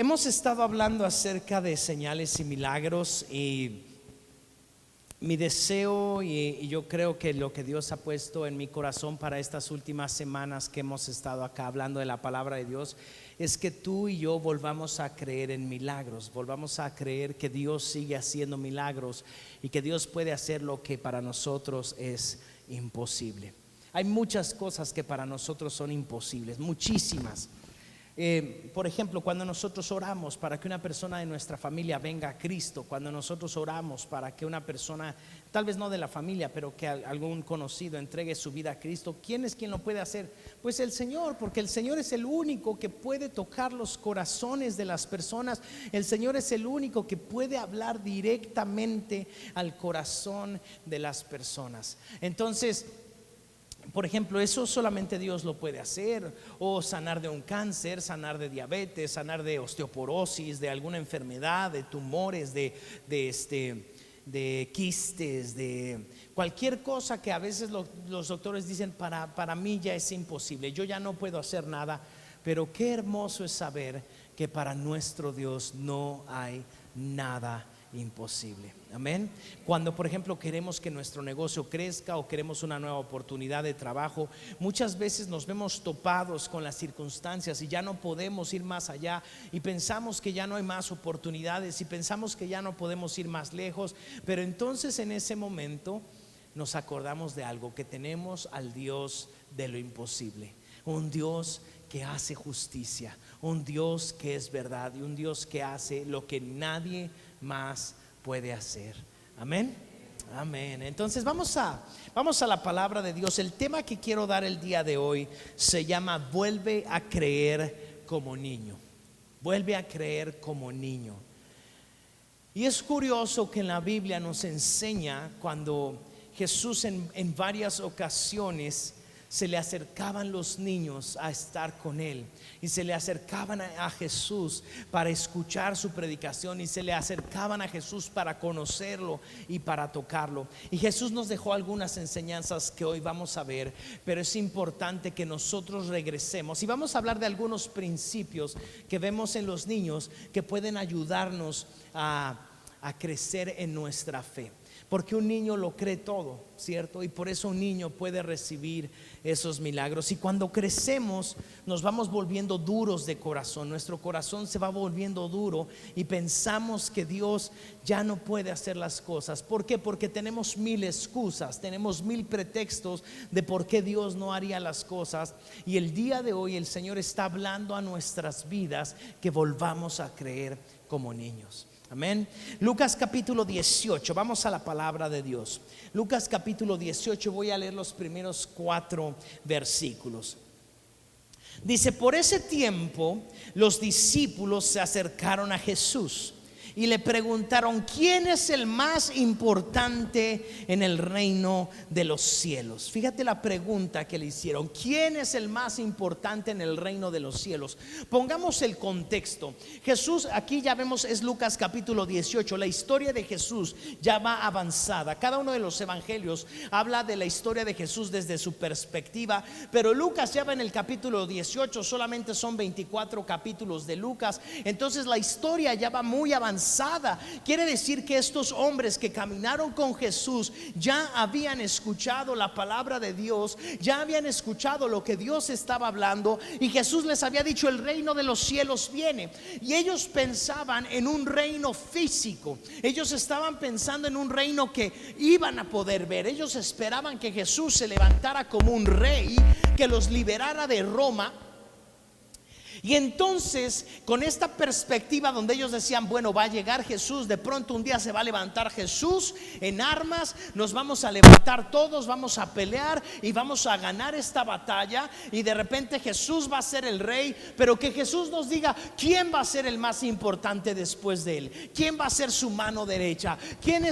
Hemos estado hablando acerca de señales y milagros, y mi deseo y yo creo que lo que Dios ha puesto en mi corazón para estas últimas semanas que hemos estado acá hablando de la palabra de Dios es que tú y yo volvamos a creer en milagros, volvamos a creer que Dios sigue haciendo milagros y que Dios puede hacer lo que para nosotros es imposible. Hay muchas cosas que para nosotros son imposibles, muchísimas. Por ejemplo, cuando nosotros oramos para que una persona de nuestra familia venga a Cristo, cuando nosotros oramos para que una persona, tal vez no de la familia, pero que algún conocido entregue su vida a Cristo, ¿quién es quien lo puede hacer? Pues el Señor, porque el Señor es el único que puede tocar los corazones de las personas. El Señor es el único que puede hablar directamente al corazón de las personas. Entonces, por ejemplo, eso solamente Dios lo puede hacer. O sanar de un cáncer, sanar de diabetes, sanar de osteoporosis, de alguna enfermedad, de tumores, de quistes, de cualquier cosa que a veces los doctores dicen para mí ya es imposible, yo ya no puedo hacer nada. Pero qué hermoso es saber que para nuestro Dios no hay nada imposible. Amén. Cuando por ejemplo queremos que nuestro negocio crezca o queremos una nueva oportunidad de trabajo, muchas veces nos vemos topados con las circunstancias y ya no podemos ir más allá, y pensamos que ya no hay más oportunidades y pensamos que ya no podemos ir más lejos. Pero entonces en ese momento nos acordamos de algo, que tenemos al Dios de lo imposible, un Dios que hace justicia, un Dios que es verdad y un Dios que hace lo que nadie más puede hacer. Amén. Amén. Entonces vamos a la palabra de Dios. El tema que quiero dar el día de hoy se llama vuelve a creer como niño. Vuelve a creer como niño. Y es curioso que en la Biblia nos enseña cuando Jesús en varias ocasiones se le acercaban los niños a estar con él, y se le acercaban a Jesús para escuchar su predicación, y se le acercaban a Jesús para conocerlo y para tocarlo. Y Jesús nos dejó algunas enseñanzas que hoy vamos a ver, pero es importante que nosotros regresemos y vamos a hablar de algunos principios que vemos en los niños que pueden ayudarnos a crecer en nuestra fe. Porque un niño lo cree todo, ¿cierto? Y por eso un niño puede recibir esos milagros. Y cuando crecemos nos vamos volviendo duros de corazón. Nuestro corazón se va volviendo duro y pensamos que Dios ya no puede hacer las cosas. ¿Por qué? Porque tenemos mil excusas, tenemos mil pretextos de por qué Dios no haría las cosas. Y el día de hoy el Señor está hablando a nuestras vidas que volvamos a creer como niños. Amén. Lucas capítulo 18, vamos a la palabra de Dios. Lucas capítulo 18, voy a leer los primeros 4 versículos. Dice: por ese tiempo los discípulos se acercaron a Jesús y le preguntaron: ¿quién es el más importante en el reino de los cielos? Fíjate la pregunta que le hicieron: ¿quién es el más importante en el reino de los cielos? Pongamos el contexto. Jesús, aquí ya vemos, es Lucas capítulo 18. La historia de Jesús ya va avanzada. Cada uno de los evangelios habla de la historia de Jesús desde su perspectiva, pero Lucas ya va en el capítulo 18. Solamente son 24 capítulos de Lucas. Entonces la historia ya va muy avanzada. Quiere decir que estos hombres que caminaron con Jesús ya habían escuchado la palabra de Dios, ya habían escuchado lo que Dios estaba hablando, y Jesús les había dicho: el reino de los cielos viene. Y ellos pensaban en un reino físico, ellos estaban pensando en un reino que iban a poder ver. Ellos esperaban que Jesús se levantara como un rey que los liberara de Roma. Y entonces con esta perspectiva donde ellos decían: bueno, va a llegar Jesús, de pronto un día se va a levantar Jesús en armas, nos vamos a levantar todos, vamos a pelear y vamos a ganar esta batalla, y de repente Jesús va a ser el rey. Pero que Jesús nos diga quién va a ser el más importante después de él, quién va a ser su mano derecha, quién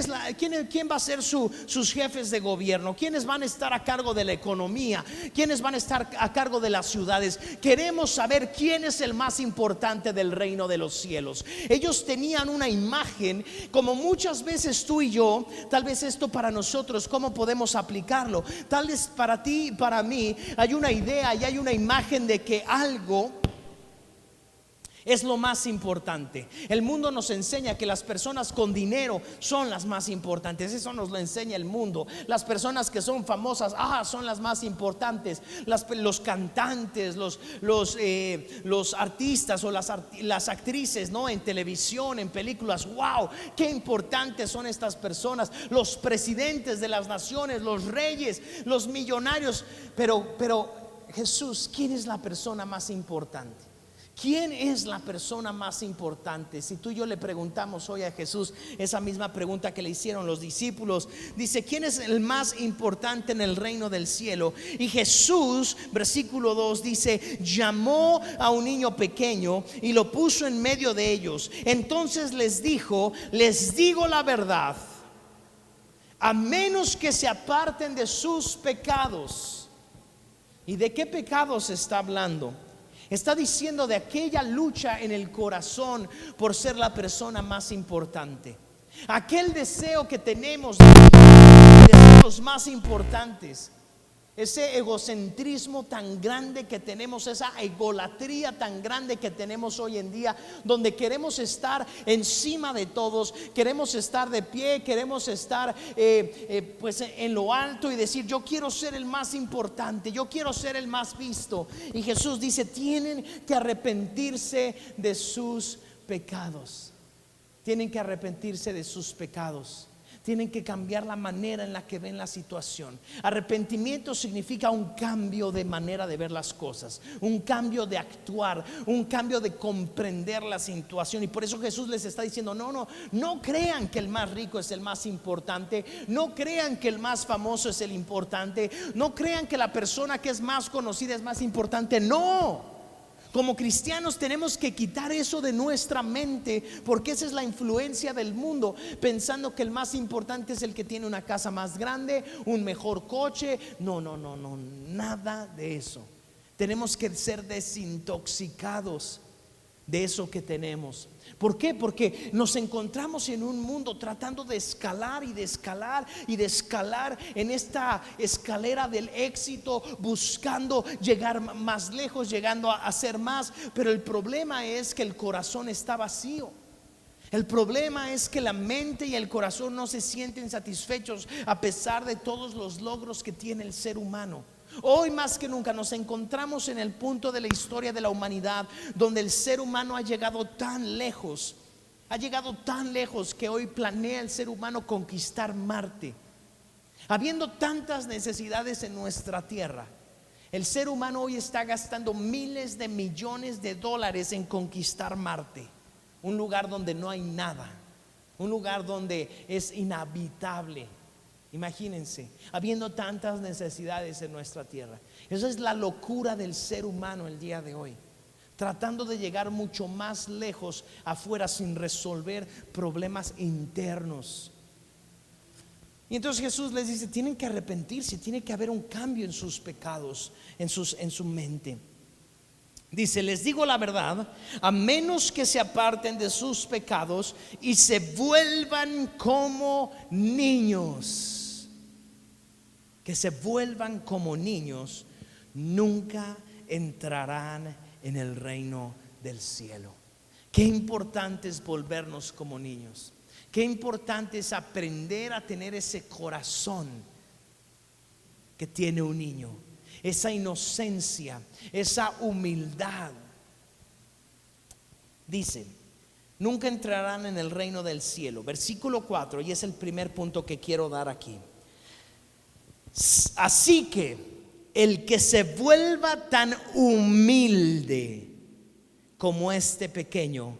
va a ser sus jefes de gobierno, quiénes van a estar a cargo de la economía, quiénes van a estar a cargo de las ciudades. Queremos saber quién es el más importante del reino de los cielos. Ellos tenían una imagen, como muchas veces tú y yo. Tal vez esto para nosotros, ¿cómo podemos aplicarlo? Tal vez para ti y para mí hay una idea y hay una imagen de que algo es lo más importante. El mundo nos enseña que las personas con dinero son las más importantes. Eso nos lo enseña el mundo. Las personas que son famosas, son las más importantes. Los cantantes, los artistas o las actrices, ¿no? En televisión, en películas. Wow, qué importantes son estas personas. Los presidentes de las naciones, los reyes, los millonarios. Pero Jesús, ¿quién es la persona más importante? ¿Quién es la persona más importante? Si tú y yo le preguntamos hoy a Jesús esa misma pregunta que le hicieron los discípulos, dice: ¿quién es el más importante en el reino del cielo? Y Jesús, versículo 2, dice: llamó a un niño pequeño y lo puso en medio de ellos. Entonces les dijo: les digo la verdad, a menos que se aparten de sus pecados. ¿Y de qué pecados está hablando? Está diciendo de aquella lucha en el corazón por ser la persona más importante. Aquel deseo que tenemos de ser los más importantes. Ese egocentrismo tan grande que tenemos, esa egolatría tan grande que tenemos hoy en día, donde queremos estar encima de todos, queremos estar de pie, queremos estar pues en lo alto y decir: yo quiero ser el más importante, yo quiero ser el más visto. Y Jesús dice: tienen que arrepentirse de sus pecados. Tienen que arrepentirse de sus pecados. Tienen que cambiar la manera en la que ven la situación. Arrepentimiento significa un cambio de manera de ver las cosas, un cambio de actuar, un cambio de comprender la situación. Y por eso Jesús les está diciendo: no crean que el más rico es el más importante, no crean que el más famoso es el importante, no crean que la persona que es más conocida es más importante. No. Como cristianos tenemos que quitar eso de nuestra mente, porque esa es la influencia del mundo, pensando que el más importante es el que tiene una casa más grande, un mejor coche. No, nada de eso. Tenemos que ser desintoxicados de eso que tenemos. ¿Por qué? Porque nos encontramos en un mundo tratando de escalar y de escalar y de escalar en esta escalera del éxito, buscando llegar más lejos, llegando a hacer más. Pero el problema es que el corazón está vacío. El problema es que la mente y el corazón no se sienten satisfechos a pesar de todos los logros que tiene el ser humano. Hoy más que nunca nos encontramos en el punto de la historia de la humanidad donde el ser humano ha llegado tan lejos, que hoy planea el ser humano conquistar Marte. Habiendo tantas necesidades en nuestra tierra, el ser humano hoy está gastando miles de millones de dólares en conquistar Marte, un lugar donde no hay nada, un lugar donde es inhabitable. Imagínense, habiendo tantas necesidades en nuestra tierra. Esa es la locura del ser humano el día de hoy, tratando de llegar mucho más lejos afuera sin resolver problemas internos. Y entonces Jesús les dice: tienen que arrepentirse, tiene que haber un cambio en sus pecados, en su mente. Dice: les digo la verdad, a menos que se aparten de sus pecados y se vuelvan como niños, que se vuelvan como niños, nunca entrarán en el reino del cielo. Qué importante es volvernos como niños. Qué importante es aprender a tener ese corazón que tiene un niño, esa inocencia, esa humildad. Dice: nunca entrarán en el reino del cielo. Versículo 4, y es el primer punto que quiero dar aquí. Así que el que se vuelva tan humilde como este pequeño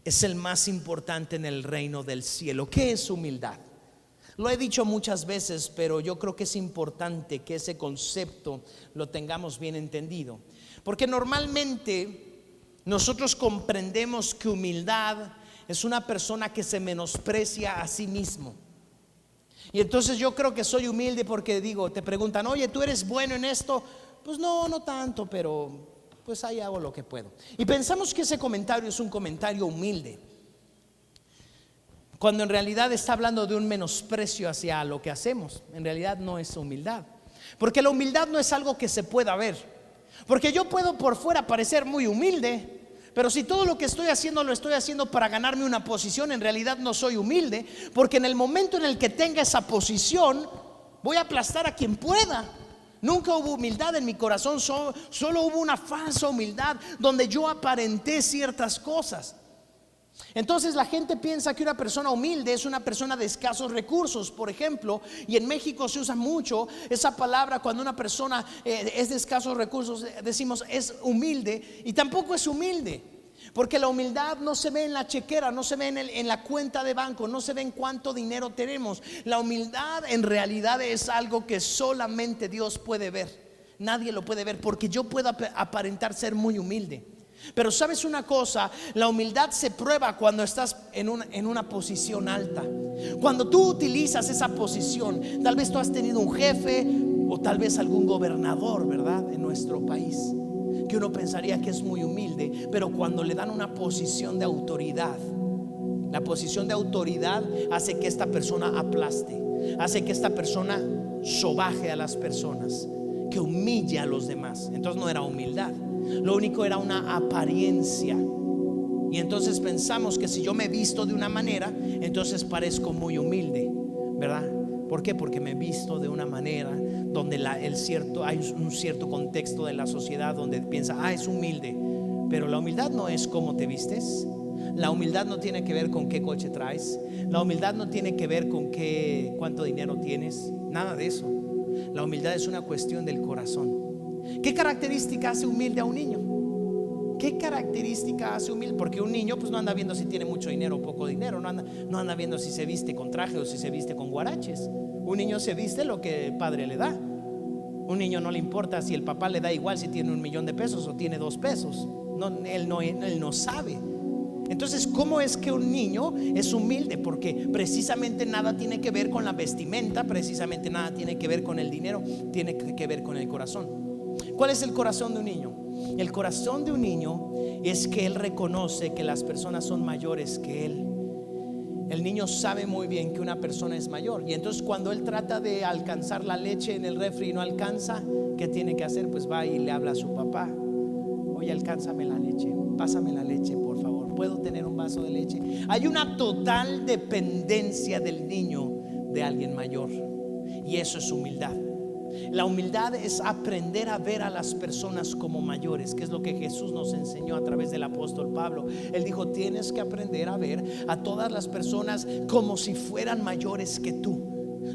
es el más importante en el reino del cielo. ¿Qué es humildad? Lo he dicho muchas veces, pero yo creo que es importante que ese concepto lo tengamos bien entendido, porque normalmente nosotros comprendemos que humildad es una persona que se menosprecia a sí mismo. Y entonces yo creo que soy humilde porque te preguntan: oye, ¿tú eres bueno en esto? Pues no tanto, pero pues ahí hago lo que puedo. Y pensamos que ese comentario es un comentario humilde, cuando en realidad está hablando de un menosprecio hacia lo que hacemos. En realidad no es humildad, porque la humildad no es algo que se pueda ver. Porque yo puedo por fuera parecer muy humilde, Pero si todo lo que estoy haciendo lo estoy haciendo para ganarme una posición, en realidad no soy humilde, porque en el momento en el que tenga esa posición voy a aplastar a quien pueda. Nunca hubo humildad en mi corazón, solo hubo una falsa humildad donde yo aparenté ciertas cosas. Entonces la gente piensa que una persona humilde es una persona de escasos recursos, por ejemplo, y en México se usa mucho esa palabra cuando una persona es de escasos recursos, decimos es humilde, y tampoco es humilde, porque la humildad no se ve en la chequera, no se ve en la cuenta de banco, no se ve en cuánto dinero tenemos. La humildad en realidad es algo que solamente Dios puede ver, nadie lo puede ver, porque yo puedo aparentar ser muy humilde. Pero sabes una cosa, la humildad se prueba cuando estás en una posición alta. Cuando tú utilizas esa posición, tal vez tú has tenido un jefe o tal vez algún gobernador, ¿verdad? En nuestro país, que uno pensaría que es muy humilde, pero cuando le dan una posición de autoridad, la posición de autoridad hace que esta persona aplaste, hace que esta persona sobaje a las personas, que humille a los demás. Entonces no era humildad, lo único era una apariencia. Y entonces pensamos que si yo me visto de una manera, entonces parezco muy humilde, ¿verdad? ¿Por qué? Porque me visto de una manera donde hay un cierto contexto de la sociedad donde piensa, es humilde. Pero la humildad no es cómo te vistes. La humildad no tiene que ver con qué coche traes. La humildad no tiene que ver con cuánto dinero tienes. Nada de eso. La humildad es una cuestión del corazón. ¿Qué característica hace humilde a un niño? ¿Qué característica hace humilde? Porque un niño pues no anda viendo si tiene mucho dinero o poco dinero, no anda viendo si se viste con traje o si se viste con guaraches. Un niño se viste lo que el padre le da. Un niño no le importa si el papá le da igual si tiene $1,000,000 o tiene 2 pesos. Él no sabe. Entonces, ¿cómo es que un niño es humilde? Porque precisamente nada tiene que ver con la vestimenta, precisamente nada tiene que ver con el dinero, tiene que ver con el corazón. ¿Cuál es el corazón de un niño? El corazón de un niño es que él reconoce que las personas son mayores que él. El niño sabe muy bien que una persona es mayor, y entonces cuando él trata de alcanzar la leche en el refri y no alcanza, ¿qué tiene que hacer? Pues va y le habla a su papá: oye, alcánzame la leche, pásame la leche, por favor, ¿puedo tener un vaso de leche? Hay una total dependencia del niño de alguien mayor, y eso es humildad. La humildad es aprender a ver a las personas como mayores, que es lo que Jesús nos enseñó a través del apóstol Pablo. Él dijo: tienes que aprender a ver a todas las personas como si fueran mayores que tú,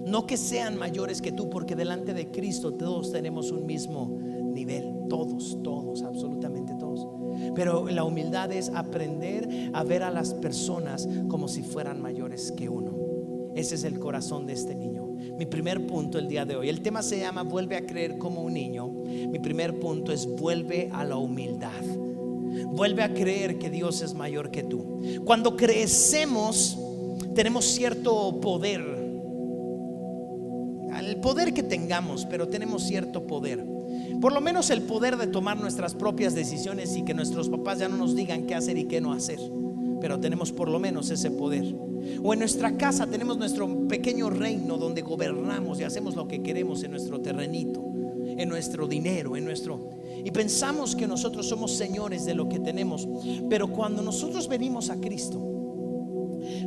no que sean mayores que tú, porque delante de Cristo todos tenemos un mismo nivel, todos, absolutamente todos. Pero la humildad es aprender a ver a las personas como si fueran mayores que uno. Ese es el corazón de este niño. Mi primer punto el día de hoy, el tema se llama vuelve a creer como un niño. Mi primer punto es vuelve a la humildad. Vuelve a creer que Dios es mayor que tú. Cuando crecemos tenemos cierto poder, el poder que tengamos, pero tenemos cierto poder. Por lo menos el poder de tomar nuestras propias decisiones y que nuestros papás ya no nos digan qué hacer y qué no hacer. Pero tenemos por lo menos ese poder. O en nuestra casa tenemos nuestro pequeño reino donde gobernamos y hacemos lo que queremos en nuestro terrenito, en nuestro dinero, y pensamos que nosotros somos señores de lo que tenemos. Pero cuando nosotros venimos a Cristo,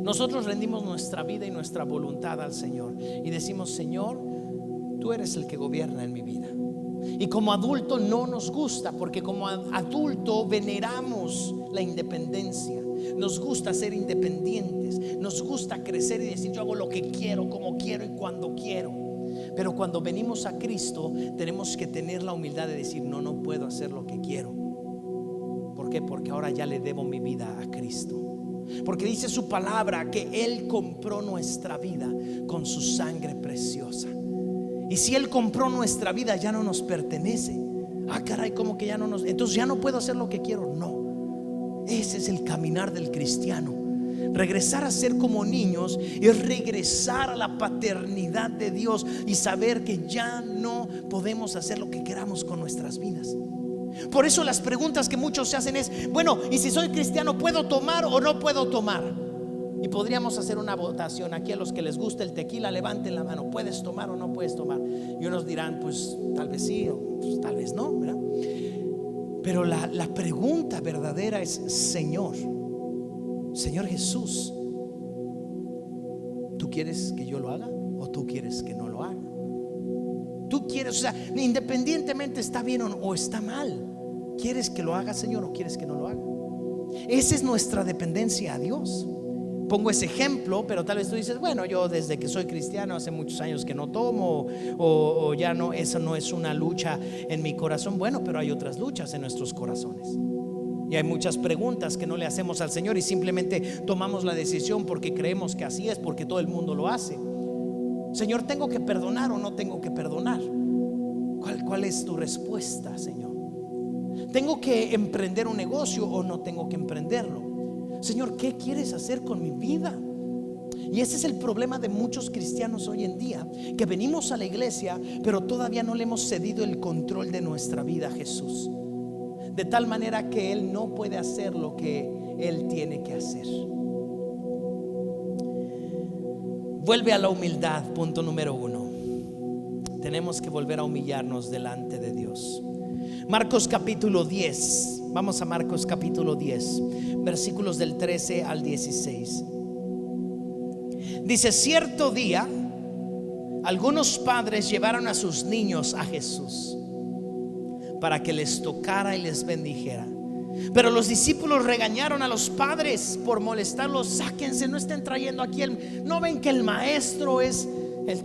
nosotros rendimos nuestra vida y nuestra voluntad al Señor y decimos: Señor, tú eres el que gobierna en mi vida. Y como adulto no nos gusta, porque como adulto veneramos la independencia. Nos gusta ser independientes, nos gusta crecer y decir: yo hago lo que quiero, como quiero y cuando quiero. Pero cuando venimos a Cristo tenemos que tener la humildad de decir: no puedo hacer lo que quiero. ¿Por qué? Porque ahora ya le debo mi vida a Cristo. Porque dice su palabra que Él compró nuestra vida con su sangre preciosa. Y si Él compró nuestra vida, ya no nos pertenece. Caray, como que ya no nos... Entonces ya no puedo hacer lo que quiero. No. Ese es el caminar del cristiano. Regresar a ser como niños es regresar a la paternidad de Dios y saber que ya no podemos hacer lo que queramos con nuestras vidas. Por eso las preguntas que muchos se hacen es: bueno, y si soy cristiano, ¿puedo tomar o no puedo tomar? Y podríamos hacer una votación aquí. A los que les gusta el tequila, levanten la mano: ¿puedes tomar o no puedes tomar? Y unos dirán: pues tal vez sí o pues, tal vez no, ¿verdad? Pero la pregunta verdadera es: Señor Jesús, ¿tú quieres que yo lo haga o tú quieres que no lo haga? Tú quieres, o sea, independientemente está bien o está mal, ¿quieres que lo haga, Señor, o quieres que no lo haga? Esa es nuestra dependencia a Dios. Pongo ese ejemplo, pero tal vez tú dices: bueno, yo desde que soy cristiano hace muchos años que no tomo, o ya no, eso no es una lucha en mi corazón. Bueno, pero hay otras luchas en nuestros corazones. Y hay muchas preguntas que no le hacemos al Señor y simplemente tomamos la decisión porque creemos que así es, porque todo el mundo lo hace. Señor, ¿tengo que perdonar o no tengo que perdonar? ¿Cuál es tu respuesta, Señor? ¿Tengo que emprender un negocio o no tengo que emprenderlo? Señor, ¿qué quieres hacer con mi vida? Y ese es el problema de muchos cristianos hoy en día, que venimos a la iglesia, pero todavía no le hemos cedido el control de nuestra vida a Jesús, de tal manera que Él no puede hacer lo que Él tiene que hacer. Vuelve a la humildad, punto número 1. Tenemos que volver a humillarnos delante de Dios. Marcos capítulo 10. Vamos a Marcos capítulo 10, versículos del 13 al 16. Dice: cierto día, algunos padres llevaron a sus niños a Jesús para que les tocara y les bendijera. Pero los discípulos regañaron a los padres por molestarlos. Sáquense, no estén trayendo aquí ¿no ven que el maestro es el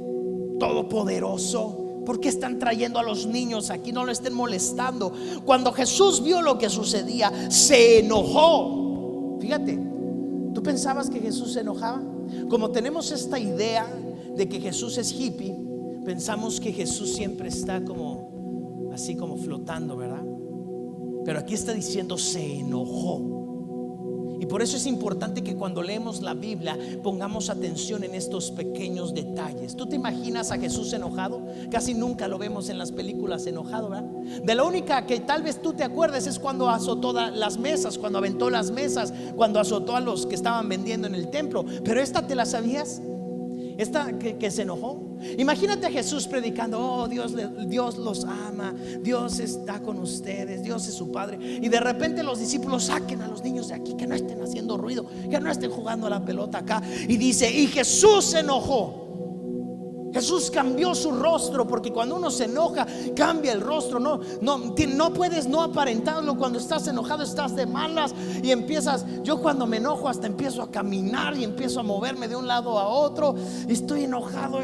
todopoderoso? ¿Por qué están trayendo a los niños aquí? No lo estén molestando. Cuando Jesús vio lo que sucedía, se enojó. Fíjate, ¿tú pensabas que Jesús se enojaba? Como tenemos esta idea de que Jesús es hippie, pensamos que Jesús siempre está como así, como flotando, ¿verdad? Pero aquí está diciendo se enojó. Y por eso es importante que cuando leemos la Biblia pongamos atención en estos pequeños detalles. ¿Tú te imaginas a Jesús enojado? Casi nunca lo vemos en las películas enojado, ¿verdad? De la única que tal vez tú te acuerdes es cuando azotó las mesas, cuando aventó las mesas, cuando azotó a los que estaban vendiendo en el templo. Pero esta, ¿te la sabías? Esta que se enojó. Imagínate a Jesús predicando: oh, Dios los ama, Dios está con ustedes, Dios es su Padre. Y de repente los discípulos: saquen a los niños de aquí, que no estén haciendo ruido, que no estén jugando a la pelota acá. Y dice: y Jesús se enojó. Jesús cambió su rostro, porque cuando uno se enoja cambia el rostro. No puedes no aparentarlo. Cuando estás enojado estás de malas y empiezas. Yo cuando me enojo hasta empiezo a caminar y empiezo a moverme de un lado a otro y estoy enojado.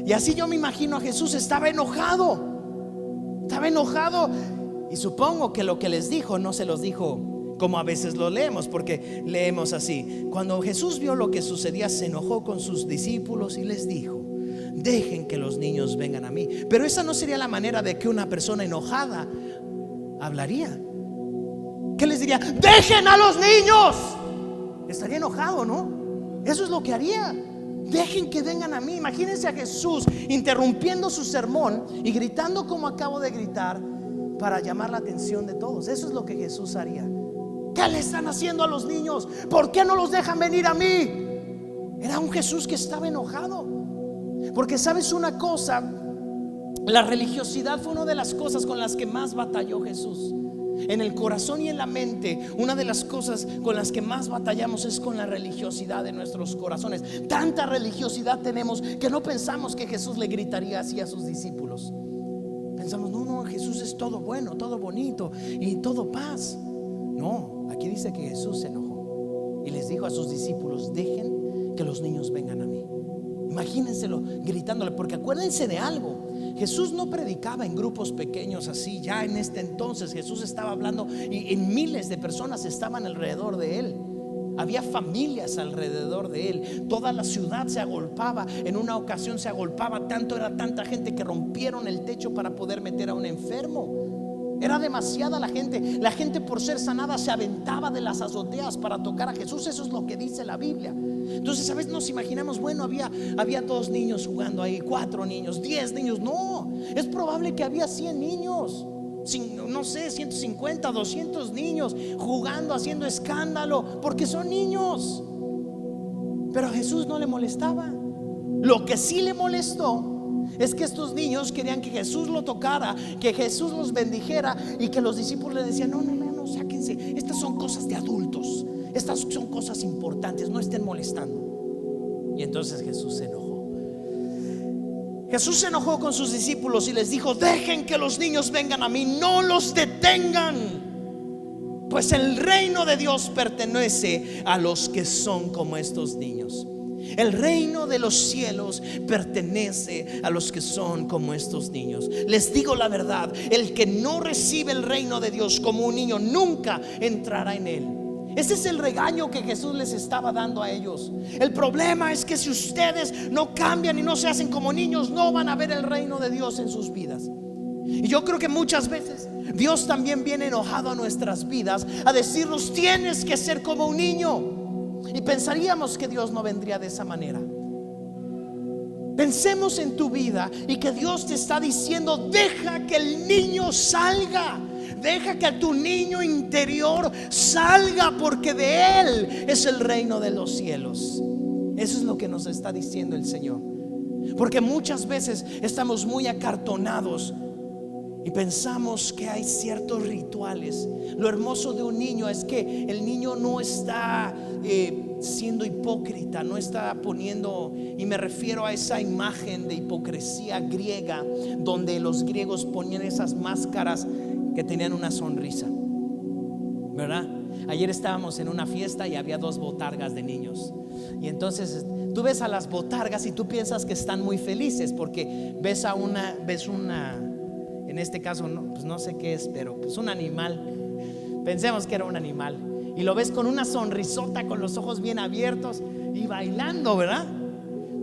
Y así yo me imagino a Jesús. Estaba enojado. Y supongo que lo que les dijo no se los dijo como a veces lo leemos, porque leemos así: cuando Jesús vio lo que sucedía, se enojó con sus discípulos y les dijo: dejen que los niños vengan a mí. Pero esa no sería la manera de que una persona enojada hablaría. ¿Qué les diría? Dejen a los niños. Estaría enojado, ¿no? Eso es lo que haría. Dejen que vengan a mí. Imagínense a Jesús interrumpiendo su sermón y gritando como acabo de gritar para llamar la atención de todos. Eso es lo que Jesús haría. ¿Qué le están haciendo a los niños? ¿Por qué no los dejan venir a mí? Era un Jesús que estaba enojado. Porque sabes una cosa, la religiosidad fue una de las cosas con las que más batalló Jesús. En el corazón y en la mente, una de las cosas con las que más batallamos es con la religiosidad de nuestros corazones. Tanta religiosidad tenemos que no pensamos que Jesús le gritaría así a sus discípulos. Pensamos: no, Jesús es todo bueno, todo bonito y todo paz. No, aquí dice que Jesús se enojó y les dijo a sus discípulos: dejen que los niños vengan a mí. Imagínenselo gritándole, porque acuérdense de algo: Jesús no predicaba en grupos pequeños así. Ya en este entonces Jesús estaba hablando y miles de personas estaban alrededor de él. Había familias alrededor de él. Toda la ciudad se agolpaba. En una ocasión se agolpaba tanto, era tanta gente que rompieron el techo para poder meter a un enfermo. Era demasiada la gente. La gente, por ser sanada, se aventaba de las azoteas para tocar a Jesús. Eso es lo que dice la Biblia. Entonces a veces nos imaginamos: bueno, había 2 niños jugando ahí, 4 niños, 10 niños. No, es probable que había 100 niños, no sé, 150, 200 niños jugando, haciendo escándalo, porque son niños. Pero a Jesús no le molestaba. Lo que sí le molestó Es que estos niños querían que Jesús lo tocara, que Jesús los bendijera, y que los discípulos le decían: no, no, no, no, sáquense, estas son cosas de adultos, estas son cosas importantes, no estén molestando. Y entonces Jesús se enojó. Jesús se enojó con sus discípulos y les dijo: dejen que los niños vengan a mí, no los detengan, pues el reino de Dios pertenece a los que son como estos niños. El reino de los cielos pertenece a los que son como estos niños. Les digo la verdad, el que no recibe el reino de Dios como un niño nunca entrará en él. Ese es el regaño que Jesús les estaba dando a ellos. El problema es que si ustedes no cambian y no se hacen como niños, no van a ver el reino de Dios en sus vidas. Y yo creo que muchas veces Dios también viene enojado a nuestras vidas a decirnos: tienes que ser como un niño. Y pensaríamos que Dios no vendría de esa manera. Pensemos en tu vida y que Dios te está diciendo: deja que el niño salga. Deja que tu niño interior salga, porque de él es el reino de los cielos. Eso es lo que nos está diciendo el Señor. Porque muchas veces estamos muy acartonados y pensamos que hay ciertos rituales. Lo hermoso de un niño es que el niño no está siendo hipócrita, no está poniendo, y me refiero a esa imagen de hipocresía griega, donde los griegos ponían esas máscaras que tenían una sonrisa, ¿verdad? Ayer estábamos en una fiesta y había 2 botargas de niños. Y entonces tú ves a las botargas y tú piensas que están muy felices, porque ves una, en este caso pues no sé qué es, pero pues un animal. Pensemos que era un animal, y lo ves con una sonrisota, con los ojos bien abiertos y bailando, ¿verdad?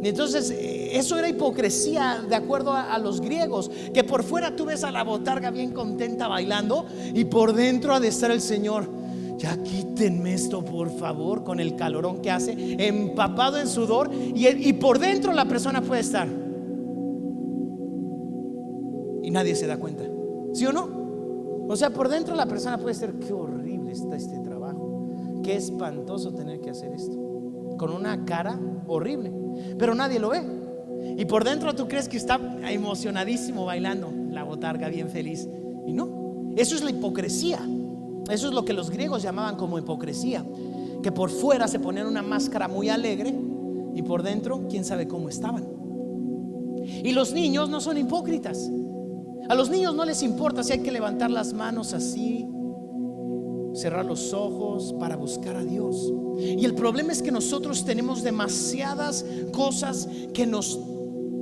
Y entonces eso era hipocresía de acuerdo a los griegos, que por fuera tú ves a la botarga bien contenta bailando, y por dentro ha de estar el Señor: ya quítenme esto, por favor, con el calorón que hace, empapado en sudor, y por dentro la persona puede estar y nadie se da cuenta, ¿sí o no? O sea, por dentro la persona puede ser: qué horrible está este trabajo, qué espantoso tener que hacer esto, con una cara horrible, pero nadie lo ve. Y por dentro tú crees que está emocionadísimo bailando la botarga, bien feliz. Y no, eso es la hipocresía. Eso es lo que los griegos llamaban como hipocresía, que por fuera se ponían una máscara muy alegre y por dentro quién sabe cómo estaban. Y los niños no son hipócritas. A los niños no les importa si hay que levantar las manos así, cerrar los ojos para buscar a Dios. Y el problema es que nosotros tenemos demasiadas cosas que nos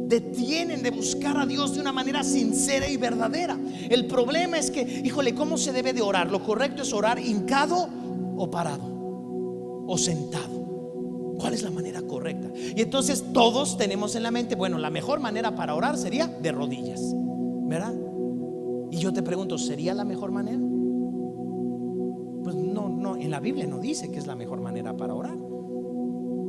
detienen de buscar a Dios de una manera sincera y verdadera. El problema es que, híjole, ¿cómo se debe de orar? Lo correcto es orar hincado o parado o sentado. ¿Cuál es la manera correcta? Y entonces todos tenemos en la mente: bueno, la mejor manera para orar sería de rodillas, ¿verdad? Y yo te pregunto, ¿sería la mejor manera? Pues no, en la Biblia no dice que es la mejor manera para orar.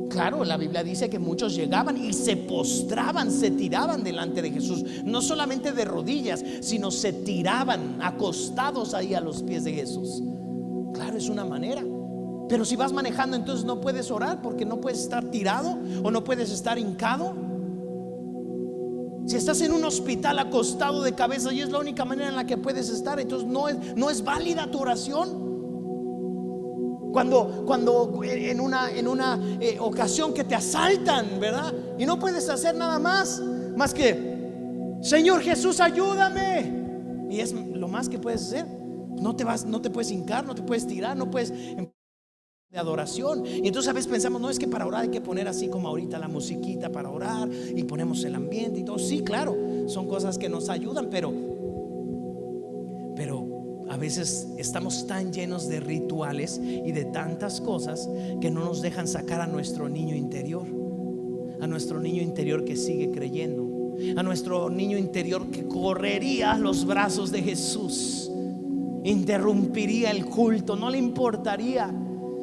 Claro, la Biblia dice que muchos llegaban y se postraban, se tiraban delante de Jesús, no solamente de rodillas, sino se tiraban acostados ahí a los pies de Jesús. Claro, es una manera. Pero si vas manejando, entonces no puedes orar, porque no puedes estar tirado o no puedes estar hincado. Si estás en un hospital acostado de cabeza y es la única manera en la que puedes estar, entonces no es válida tu oración. Cuando en una ocasión que te asaltan, ¿verdad? Y no puedes hacer nada más que: Señor Jesús, ayúdame. Y es lo más que puedes hacer. No te puedes hincar, no te puedes tirar, no puedes de adoración. Y entonces a veces pensamos: no, es que para orar hay que poner así como ahorita la musiquita para orar, y ponemos el ambiente y todo. Sí, claro, son cosas que nos ayudan, pero a veces estamos tan llenos de rituales y de tantas cosas que no nos dejan sacar a nuestro niño interior, a nuestro niño interior que sigue creyendo, a nuestro niño interior que correría a los brazos de Jesús, interrumpiría el culto, no le importaría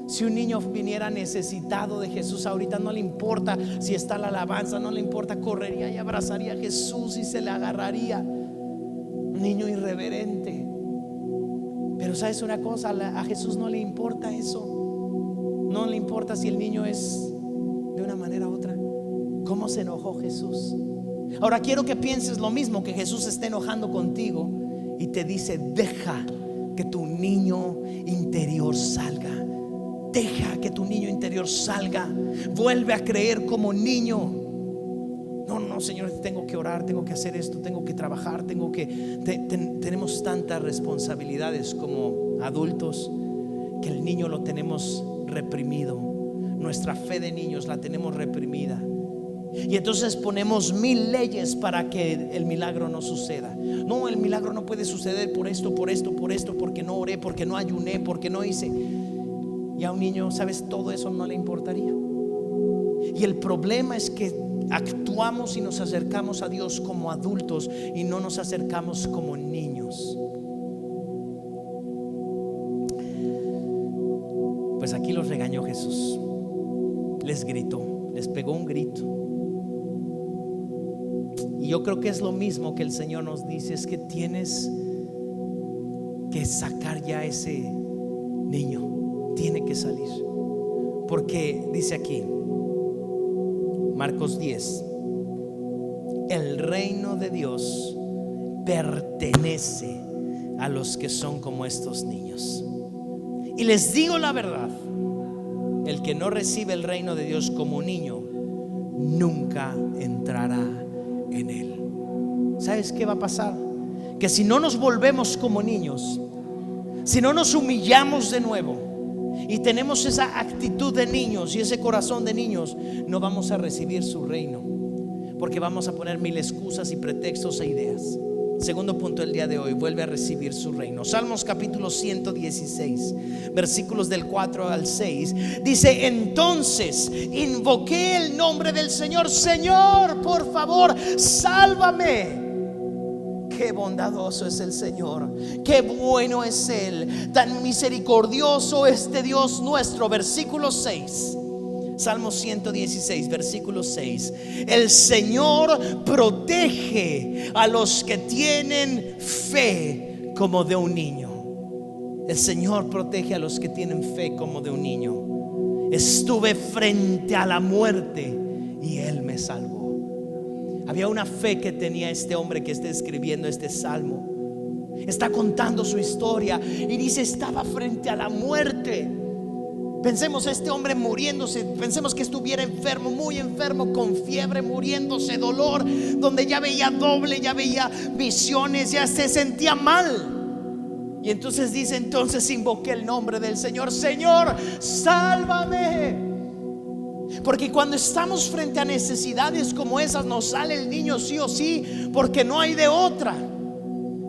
si un niño viniera necesitado de Jesús ahorita, no le importa si está la alabanza, no le importa, correría y abrazaría a Jesús y se le agarraría. Un niño irreverente. Pero ¿sabes una cosa? A Jesús no le importa eso. No le importa si el niño es de una manera u otra. ¿Cómo se enojó Jesús? Ahora quiero que pienses lo mismo, que Jesús está enojando contigo y te dice: deja que tu niño interior salga. Deja que tu niño interior salga. Vuelve a creer como niño. No, Señor, tengo que orar, tengo que hacer esto, tengo que trabajar, tenemos tantas responsabilidades como adultos que el niño lo tenemos reprimido. Nuestra fe de niños la tenemos reprimida. Y entonces ponemos 1000 leyes para que el milagro no suceda. No, el milagro no puede suceder por esto, porque no oré, porque no ayuné, porque no hice. Y a un niño, ¿sabes? Todo eso no le importaría. Y el problema es que actuamos y nos acercamos a Dios como adultos y no nos acercamos como niños. Pues aquí los regañó Jesús. Les gritó, les pegó un grito. Y yo creo que es lo mismo que el Señor nos dice: es que tienes que sacar ya ese niño, tiene que salir. Porque dice aquí, Marcos 10: el reino de Dios pertenece a los que son como estos niños. Y les digo la verdad, el que no recibe el reino de Dios como niño nunca entrará en él. ¿Sabes qué va a pasar? Que si no nos volvemos como niños, si no nos humillamos de nuevo y tenemos esa actitud de niños y ese corazón de niños, no vamos a recibir su reino, porque vamos a poner 1000 excusas y pretextos e ideas. Segundo punto del día de hoy: vuelve a recibir su reino. Salmos capítulo 116, versículos del 4 al 6, dice: entonces invoqué el nombre del Señor. Señor, por favor, sálvame. Qué bondadoso es el Señor, qué bueno es Él, tan misericordioso este Dios nuestro. Versículo 6, Salmo 116, versículo 6: el Señor protege a los que tienen fe como de un niño. El Señor protege a los que tienen fe como de un niño. Estuve frente a la muerte y Él me salvó. Había una fe que tenía este hombre que está escribiendo este salmo. Está contando su historia y dice: estaba frente a la muerte. Pensemos, este hombre muriéndose, pensemos que estuviera enfermo, muy enfermo, con fiebre, muriéndose, dolor, donde ya veía doble, ya veía visiones, ya se sentía mal. Y entonces dice: entonces invoqué el nombre del Señor. Señor, sálvame. Porque cuando estamos frente a necesidades como esas, nos sale el niño sí o sí, porque no hay de otra.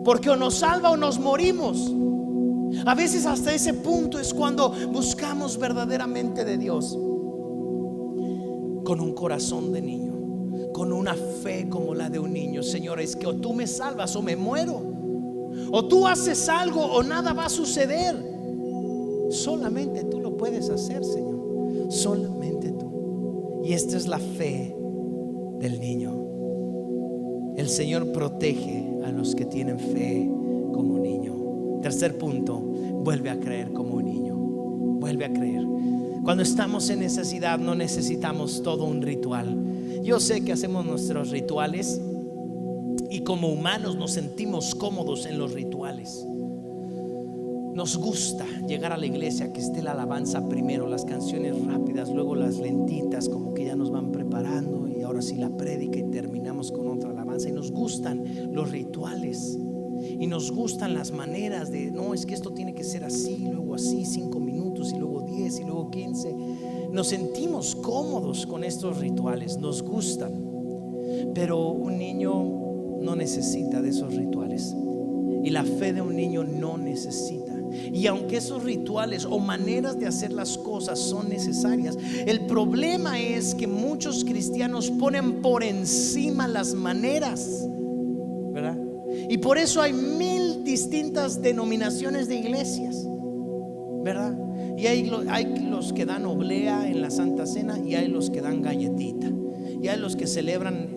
Porque o nos salva o nos morimos. A veces hasta ese punto es cuando buscamos verdaderamente de Dios, con un corazón de niño, con una fe como la de un niño. Señor, es que o tú me salvas o me muero, o tú haces algo o nada va a suceder. Solamente tú lo puedes hacer, Señor, solamente tú. Y esta es la fe del niño. El Señor protege a los que tienen fe como niño. Tercer punto: vuelve a creer como un niño. Vuelve a creer. Cuando estamos en necesidad no necesitamos todo un ritual. Yo sé que hacemos nuestros rituales y como humanos nos sentimos cómodos en los rituales. Nos gusta llegar a la iglesia, que esté la alabanza primero, las canciones rápidas, luego las lentitas, como que ya nos van preparando, y ahora sí la prédica y terminamos con otra alabanza. Y nos gustan los rituales y nos gustan las maneras de: no, es que esto tiene que ser así, luego así, 5 minutos y luego 10 y luego 15. Nos sentimos cómodos con estos rituales, nos gustan. Pero un niño no necesita de esos rituales, y la fe de un niño no necesita. Y aunque esos rituales o maneras de hacer las cosas son necesarias, el problema es que muchos cristianos ponen por encima las maneras, ¿verdad? Y por eso hay 1000 distintas denominaciones de iglesias, ¿verdad? Y hay los que dan oblea en la Santa Cena, y hay los que dan galletita, y hay los que celebran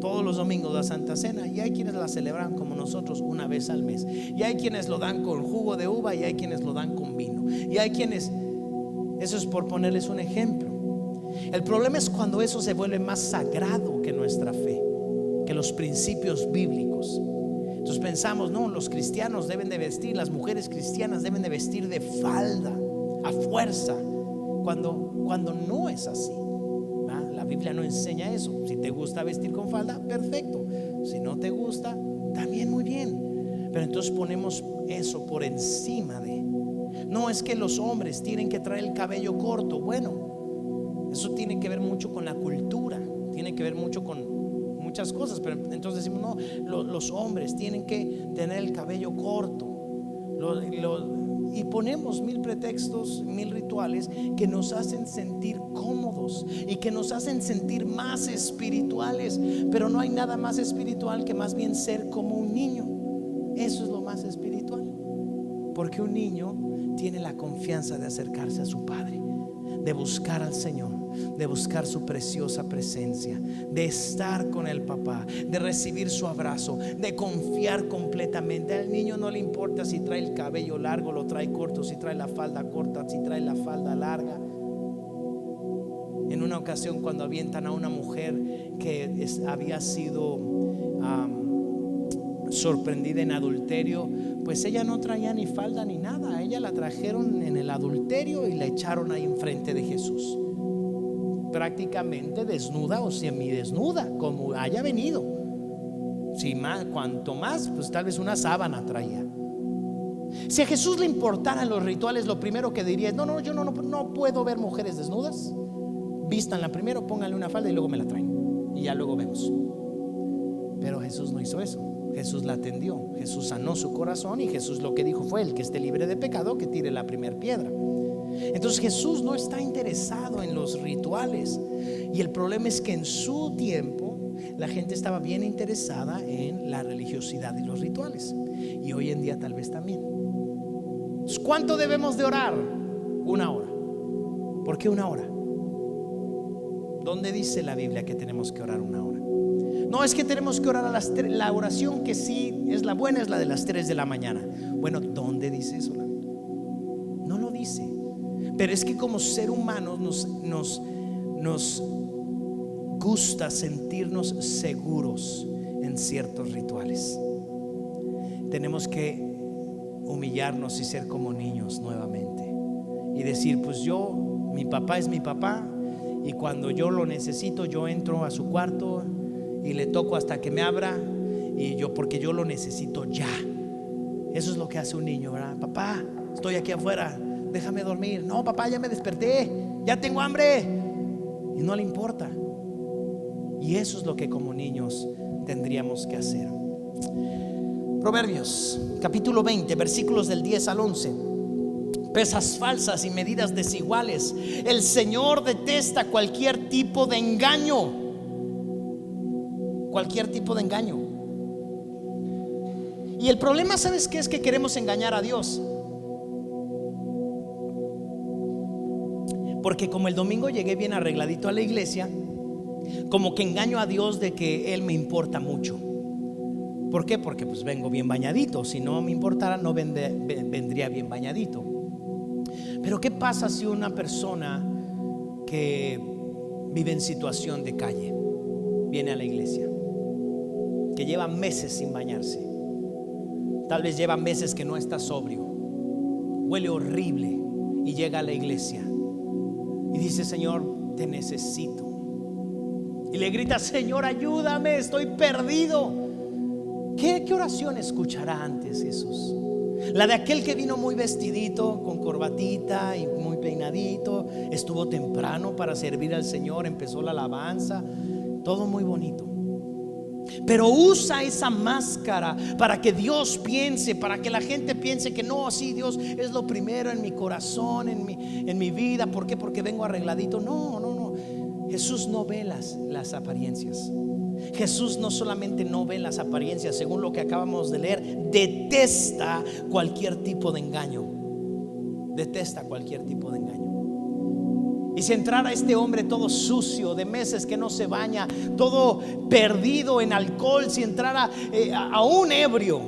todos los domingos la Santa Cena, y hay quienes la celebran como nosotros una vez al mes, y hay quienes lo dan con jugo de uva, y hay quienes lo dan con vino, y hay quienes, eso es por ponerles un ejemplo. El problema es cuando eso se vuelve más sagrado que nuestra fe. que los principios bíblicos. Entonces pensamos, no, los cristianos deben de vestir, las mujeres cristianas deben de vestir de falda a fuerza, cuando no es así. La Biblia no enseña eso. Si te gusta vestir con falda, perfecto. Si no te gusta, también muy bien. Pero entonces ponemos eso por encima de. No, es que los hombres tienen que traer el cabello corto. Bueno, eso tiene que ver mucho con la cultura, tiene que ver mucho con muchas cosas. Pero entonces decimos, no, los hombres tienen que tener el cabello corto. Y ponemos mil pretextos, mil rituales que nos hacen sentir cómodos y que nos hacen sentir más espirituales. Pero no hay nada más espiritual que más bien ser como un niño. Eso es lo más espiritual, porque un niño tiene la confianza de acercarse a su padre, de buscar al Señor, de buscar su preciosa presencia, de estar con el papá, de recibir su abrazo, de confiar completamente. Al niño no le importa si trae el cabello largo, lo trae corto, si trae la falda corta, si trae la falda larga. En una ocasión, cuando avientan a una mujer que había sido sorprendida en adulterio, pues ella no traía ni falda ni nada. Ella la trajeron en el adulterio y la echaron ahí enfrente de Jesús, prácticamente desnuda o semidesnuda, como haya venido. Si más, cuanto más, pues tal vez una sábana traía. Si a Jesús le importaran los rituales, lo primero que diría es: no, yo no puedo ver mujeres desnudas. Vístanla primero, pónganle una falda y luego me la traen, y ya luego vemos. Pero Jesús no hizo eso. Jesús la atendió, Jesús sanó su corazón, y Jesús lo que dijo fue: el que esté libre de pecado, que tire la primera piedra. Entonces Jesús no está interesado en los rituales. Y el problema es que en su tiempo la gente estaba bien interesada en la religiosidad y los rituales, y hoy en día tal vez también. Entonces, ¿cuánto debemos de orar? 1 hora. ¿Por qué 1 hora? ¿Dónde dice la Biblia que tenemos que orar 1 hora? No, es que tenemos que orar a las 3. La oración que sí es la buena es la de las 3 de la mañana. Bueno, ¿dónde dice eso la Biblia? No lo dice. Pero es que como ser humanos nos gusta sentirnos seguros en ciertos rituales. Tenemos que humillarnos y ser como niños nuevamente y decir: pues mi papá es mi papá, y cuando yo lo necesito, yo entro a su cuarto y le toco hasta que me abra, porque yo lo necesito ya. Eso es lo que hace un niño, ¿verdad? Papá, estoy aquí afuera, déjame dormir. No, papá, ya me desperté, ya tengo hambre. Y no le importa. Y eso es lo que como niños tendríamos que hacer. Proverbios capítulo 20, versículos del 10 al 11. Pesas falsas y medidas desiguales. El Señor detesta cualquier tipo de engaño. Cualquier tipo de engaño. Y el problema, ¿sabes qué? Es que queremos engañar a Dios. Porque como el domingo llegué bien arregladito a la iglesia, como que engaño a Dios de que Él me importa mucho. ¿Por qué? Porque pues vengo bien bañadito. Si no me importara, no vendría bien bañadito. Pero ¿qué pasa si una persona que vive en situación de calle viene a la iglesia, que lleva meses sin bañarse, tal vez lleva meses que no está sobrio, huele horrible, y llega a la iglesia y dice: Señor, te necesito? Y le grita: Señor, ayúdame, estoy perdido. ¿Qué oración escuchará antes Jesús? La de aquel que vino muy vestidito, con corbatita y muy peinadito, estuvo temprano para servir al Señor, empezó la alabanza, todo muy bonito. Pero usa esa máscara para que Dios piense, para que la gente piense que no, sí, Dios es lo primero en mi corazón, en mi vida. ¿Por qué? Porque vengo arregladito. No. Jesús no ve las apariencias. Jesús no solamente no ve las apariencias, según lo que acabamos de leer, detesta cualquier tipo de engaño. Detesta cualquier tipo de engaño. Y si entrara este hombre todo sucio, de meses que no se baña, todo perdido en alcohol, si entrara aún ebrio,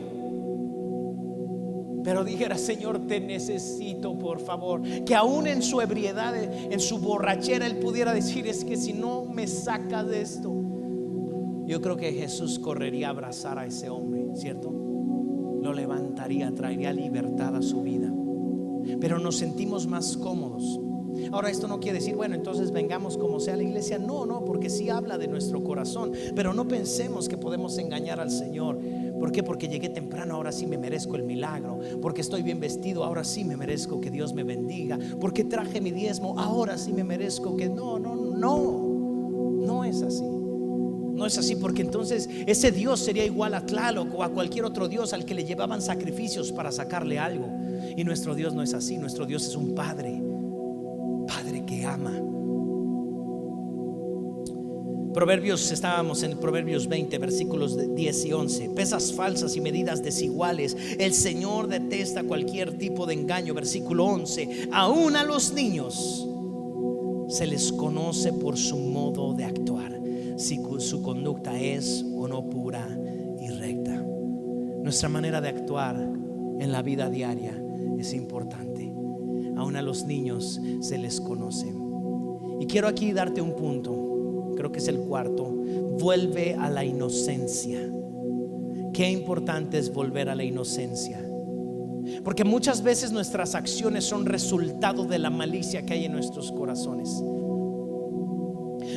pero dijera: Señor, te necesito, por favor, que aún en su ebriedad, en su borrachera, él pudiera decir: es que si no me sacas de esto, yo creo que Jesús correría a abrazar a ese hombre, ¿cierto? Lo levantaría, traería libertad a su vida. Pero nos sentimos más cómodos. Ahora, esto no quiere decir, bueno, entonces vengamos como sea a la iglesia. No, porque sí habla de nuestro corazón. Pero no pensemos que podemos engañar al Señor. ¿Por qué? Porque llegué temprano, ahora sí me merezco el milagro. Porque estoy bien vestido, ahora sí me merezco que Dios me bendiga. Porque traje mi diezmo, ahora sí me merezco que... No es así. No es así, porque entonces ese Dios sería igual a Tlaloc o a cualquier otro Dios al que le llevaban sacrificios para sacarle algo. Y nuestro Dios no es así. Nuestro Dios es un Padre que ama. Estábamos en Proverbios 20, versículos 10 y 11. Pesas falsas y medidas desiguales, el Señor detesta cualquier tipo de engaño. Versículo 11. Aún a los niños se les conoce por su modo de actuar, si su conducta es o no pura y recta. Nuestra manera de actuar en la vida diaria es importante. Aún a los niños se les conoce. Y quiero aquí darte un punto, creo que es el cuarto. Vuelve a la inocencia. Qué importante es volver a la inocencia, porque muchas veces nuestras acciones son resultado de la malicia que hay en nuestros corazones.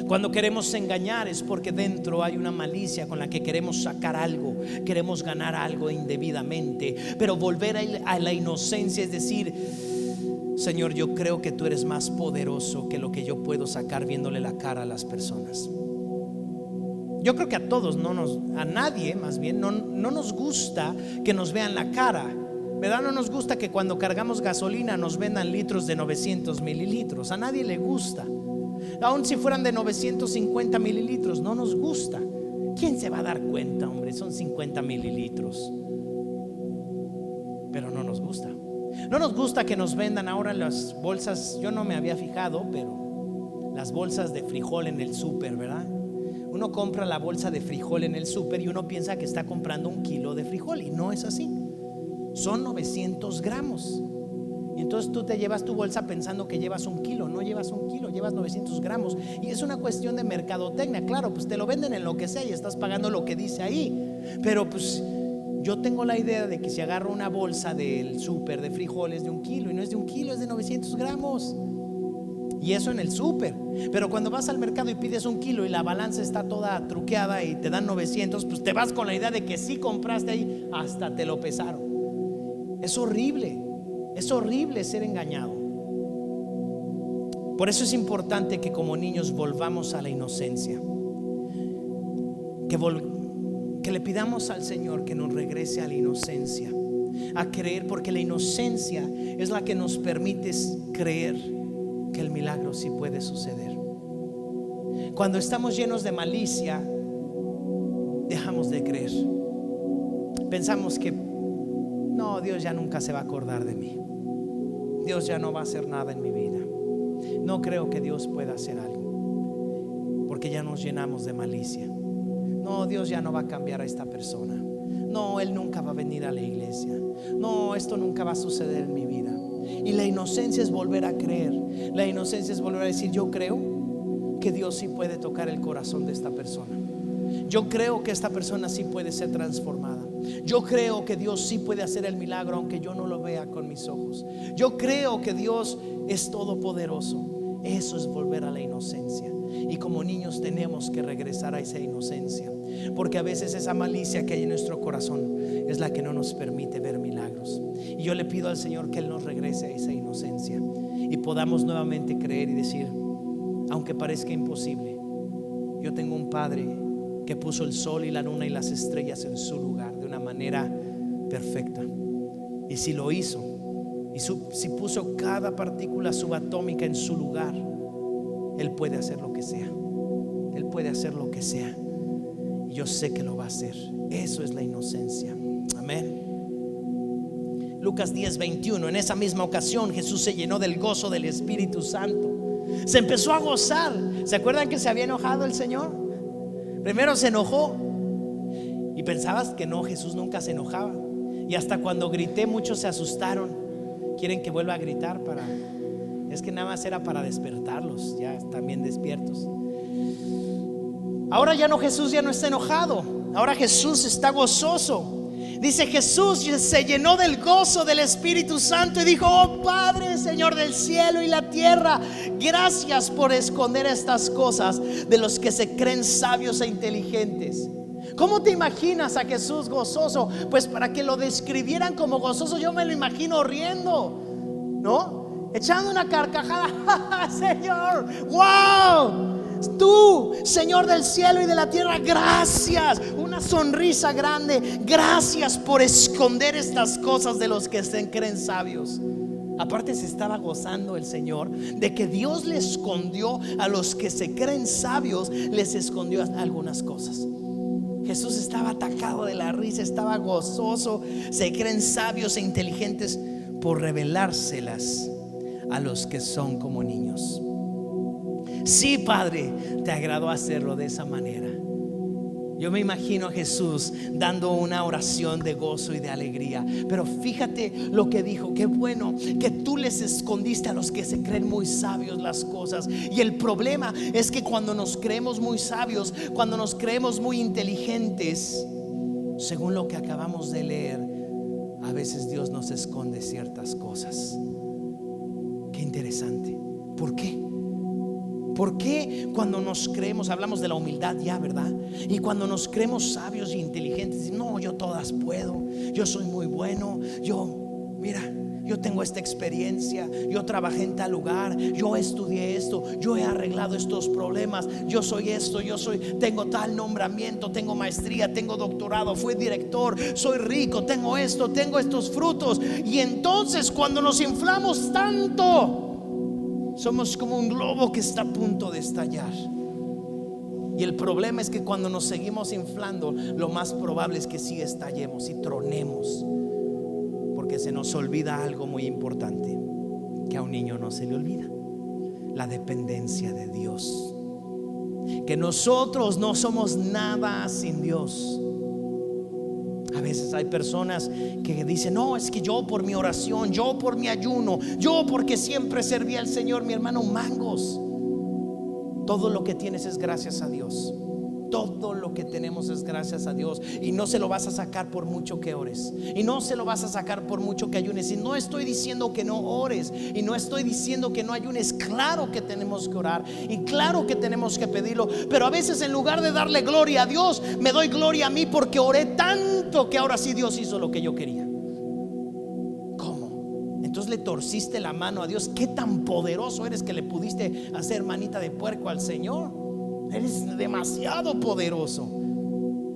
Cuando queremos engañar es porque dentro hay una malicia con la que queremos sacar algo, queremos ganar algo indebidamente. Pero volver a la inocencia es decir, Señor, yo creo que tú eres más poderoso que lo que yo puedo sacar viéndole la cara a las personas. Yo creo que a todos, a nadie más bien, no nos gusta que nos vean la cara, ¿verdad? No nos gusta que cuando cargamos gasolina nos vendan litros de 900 mililitros. A nadie le gusta. Aun si fueran de 950 mililitros, no nos gusta. ¿Quién se va a dar cuenta, hombre? Son 50 mililitros. Pero no nos gusta. No nos gusta que nos vendan ahora las bolsas. Yo no me había fijado, pero las bolsas de frijol en el súper, ¿verdad? Uno compra la bolsa de frijol en el súper y uno piensa que está comprando 1 kilo de frijol, y no es así. Son 900 gramos. Y entonces tú te llevas tu bolsa pensando que llevas 1 kilo. No llevas 1 kilo, llevas 900 gramos. Y es una cuestión de mercadotecnia. Claro, pues te lo venden en lo que sea y estás pagando lo que dice ahí. Pero pues yo tengo la idea de que si agarro una bolsa del súper de frijoles de 1 kilo, y no es de 1 kilo, es de 900 gramos. Y eso en el súper. Pero cuando vas al mercado y pides 1 kilo y la balanza está toda truqueada y te dan 900, pues te vas con la idea de que sí compraste ahí, hasta te lo pesaron. Es horrible. Es horrible ser engañado. Por eso es importante que como niños volvamos a la inocencia, que le pidamos al Señor que nos regrese a la inocencia, a creer, porque la inocencia es la que nos permite creer que el milagro sí puede suceder. Cuando estamos llenos de malicia, dejamos de creer. Pensamos que no, Dios ya nunca se va a acordar de mí. Dios ya no va a hacer nada en mi vida. No creo que Dios pueda hacer algo, porque ya nos llenamos de malicia. No, Dios ya no va a cambiar a esta persona. No, Él nunca va a venir a la iglesia. No, esto nunca va a suceder en mi vida. Y la inocencia es volver a creer. La inocencia es volver a decir, yo creo que Dios sí puede tocar el corazón de esta persona. Yo creo que esta persona sí puede ser transformada. Yo creo que Dios sí puede hacer el milagro aunque yo no lo vea con mis ojos. Yo creo que Dios es todopoderoso. Eso es volver a la inocencia. Y como niños tenemos que regresar a esa inocencia, porque a veces esa malicia que hay en nuestro corazón es la que no nos permite ver milagros. Y yo le pido al Señor que Él nos regrese a esa inocencia y podamos nuevamente creer y decir, aunque parezca imposible, yo tengo un Padre que puso el sol y la luna y las estrellas en su lugar de una manera perfecta. Y si lo hizo, y si puso cada partícula subatómica en su lugar, Él puede hacer lo que sea. Él puede hacer lo que sea. Y yo sé que lo va a hacer. Eso es la inocencia. Amén. Lucas 10:21. En esa misma ocasión Jesús se llenó del gozo del Espíritu Santo. Se empezó a gozar. ¿Se acuerdan que se había enojado el Señor? Primero se enojó y pensabas que no, Jesús nunca se enojaba. Y hasta cuando grité muchos se asustaron. Quieren que vuelva a gritar es que nada más era para despertarlos. Ya están bien despiertos. Ahora ya no, Jesús ya no está enojado, ahora Jesús está gozoso. Dice, Jesús se llenó del gozo del Espíritu Santo y dijo: oh Padre, Señor del cielo y la tierra, gracias por esconder estas cosas de los que se creen sabios e inteligentes. ¿Cómo te imaginas a Jesús gozoso? Pues para que lo describieran como gozoso, yo me lo imagino riendo, ¿no? Echando una carcajada. Señor, wow, tú, Señor del cielo y de la tierra, gracias. Una sonrisa grande. Gracias por esconder estas cosas de los que se creen sabios. Aparte, se estaba gozando el Señor de que Dios le escondió a los que se creen sabios, les escondió algunas cosas. Jesús estaba atacado de la risa, estaba gozoso. Se creen sabios e inteligentes por revelárselas a los que son como niños. Sí, Padre, te agradó hacerlo de esa manera. Yo me imagino a Jesús dando una oración de gozo y de alegría. Pero fíjate lo que dijo: qué bueno que tú les escondiste a los que se creen muy sabios las cosas. Y el problema es que cuando nos creemos muy sabios, cuando nos creemos muy inteligentes, según lo que acabamos de leer, a veces Dios nos esconde ciertas cosas. Qué interesante. ¿Por qué? ¿Por qué cuando nos creemos, hablamos de la humildad ya, ¿verdad? Y cuando nos creemos sabios e inteligentes, no, yo todas puedo, yo soy muy bueno, mira, yo tengo esta experiencia, yo trabajé en tal lugar, yo estudié esto, yo he arreglado estos problemas, yo soy esto, tengo tal nombramiento, tengo maestría, tengo doctorado, fui director, soy rico, tengo esto, tengo estos frutos. Y entonces cuando nos inflamos tanto, somos como un globo que está a punto de estallar. Y el problema es que cuando nos seguimos inflando, lo más probable es que sí estallemos y tronemos, porque se nos olvida algo muy importante que a un niño no se le olvida: la dependencia de Dios. Que nosotros no somos nada sin Dios. A veces hay personas que dicen: no, es que yo por mi oración, yo por mi ayuno, yo porque siempre serví al Señor. Mi hermano, mangos. Todo lo que tienes es gracias a Dios. Todo lo que tenemos es gracias a Dios. Y no se lo vas a sacar por mucho que ores, y no se lo vas a sacar por mucho que ayunes. Y no estoy diciendo que no ores, y no estoy diciendo que no ayunes. Claro que tenemos que orar, y claro que tenemos que pedirlo. Pero a veces, en lugar de darle gloria a Dios, me doy gloria a mí porque oré tanto que ahora sí Dios hizo lo que yo quería. ¿Cómo? Entonces le torciste la mano a Dios. ¿Qué tan poderoso eres que le pudiste hacer manita de puerco al Señor? Eres demasiado poderoso.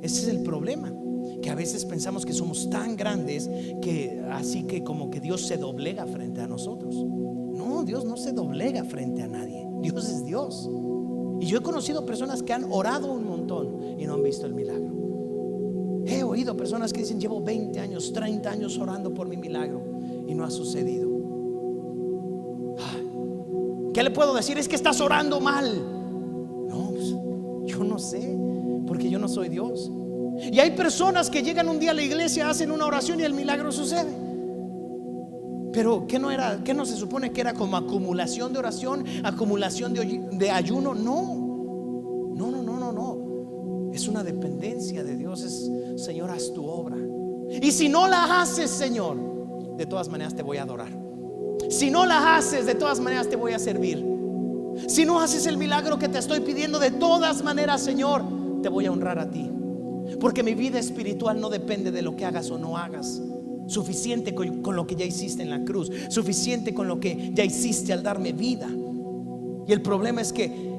Ese es el problema, que a veces pensamos que somos tan grandes que así que como que Dios se doblega frente a nosotros. No, Dios no se doblega frente a nadie. Dios es Dios. Y yo he conocido personas que han orado un montón y no han visto el milagro. He oído personas que dicen: llevo 20 años, 30 años orando por mi milagro y no ha sucedido. ¿Qué le puedo decir? Es que estás orando mal. Yo no sé, porque yo no soy Dios. Y hay personas que llegan un día a la iglesia, hacen una oración y el milagro sucede. Pero ¿qué no se supone que era como acumulación de oración, acumulación de ayuno? No. Es una dependencia de Dios. Es: Señor, haz tu obra. Y si no la haces, Señor, de todas maneras te voy a adorar. Si no la haces, de todas maneras te voy a servir. Si no haces el milagro que te estoy pidiendo, de todas maneras, Señor, te voy a honrar a ti. Porque mi vida espiritual no depende de lo que hagas o no hagas. Suficiente con lo que ya hiciste en la cruz, suficiente con lo que ya hiciste al darme vida. Y el problema es que